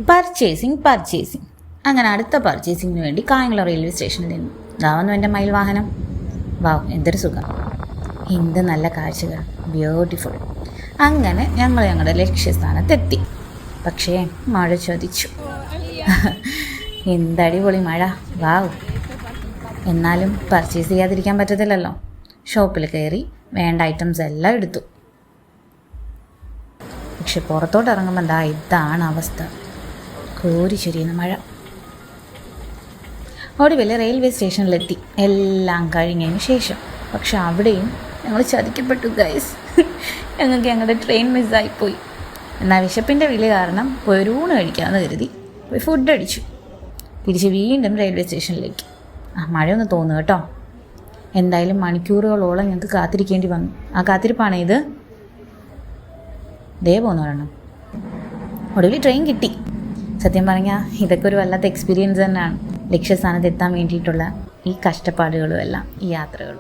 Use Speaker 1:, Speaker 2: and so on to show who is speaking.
Speaker 1: Purchasing അങ്ങനെ അടുത്ത പർച്ചേസിങ്ങിന് വേണ്ടി കായംകുളം റെയിൽവേ സ്റ്റേഷനിൽ നിന്നു. ഇതാവുന്നു എൻ്റെ മയിൽ വാഹനം. വാവ്, എന്തൊരു സുഖം, എന്ത് നല്ല കാഴ്ചകൾ, ബ്യൂട്ടിഫുൾ. അങ്ങനെ ഞങ്ങൾ ഞങ്ങളുടെ ലക്ഷ്യസ്ഥാനത്തെത്തി. പക്ഷേ മഴ ചതിച്ചു. എന്തടിപൊളി മഴ, വാവ്. എന്നാലും പർച്ചേസ് ചെയ്യാതിരിക്കാൻ പറ്റത്തില്ലല്ലോ. ഷോപ്പിൽ കയറി വേണ്ട ഐറ്റംസ് എല്ലാം എടുത്തു. പക്ഷെ പുറത്തോട്ട് ഇറങ്ങുമ്പോൾ ഇതാണ് അവസ്ഥ, കോരി ചൊരിയുന്ന മഴ. ഒടുവിൽ റെയിൽവേ സ്റ്റേഷനിലെത്തി, എല്ലാം കഴിഞ്ഞതിന് ശേഷം. പക്ഷെ അവിടെയും ഞങ്ങൾ ചതിക്കപ്പെട്ടു ഗൈസ്. ഞങ്ങൾക്ക് ഞങ്ങളുടെ ട്രെയിൻ മിസ്സായിപ്പോയി. എന്നാൽ വിശപ്പിൻ്റെ വിളി കാരണം പോയി ഒരു ഊണ് കഴിക്കാമെന്ന് കരുതി പോയി ഫുഡ് അടിച്ചു. തിരിച്ച് വീണ്ടും റെയിൽവേ സ്റ്റേഷനിലേക്ക്. മഴയൊന്ന് തോന്നുന്നു കേട്ടോ. എന്തായാലും മണിക്കൂറുകളോളം ഞങ്ങൾക്ക് കാത്തിരിക്കേണ്ടി വന്നു. ആ കാത്തിരിപ്പാണ് ഇത്. ദേ പോന്നൊരെണ്ണം. ഒടുവിൽ ട്രെയിൻ കിട്ടി. സത്യം പറഞ്ഞാൽ ഇതൊക്കെ ഒരു വല്ലാത്ത എക്സ്പീരിയൻസ് തന്നെയാണ്. ലക്ഷ്യസ്ഥാനത്ത് എത്താൻ വേണ്ടിയിട്ടുള്ള ഈ കഷ്ടപ്പാടുകളും എല്ലാം, ഈ യാത്രകളും.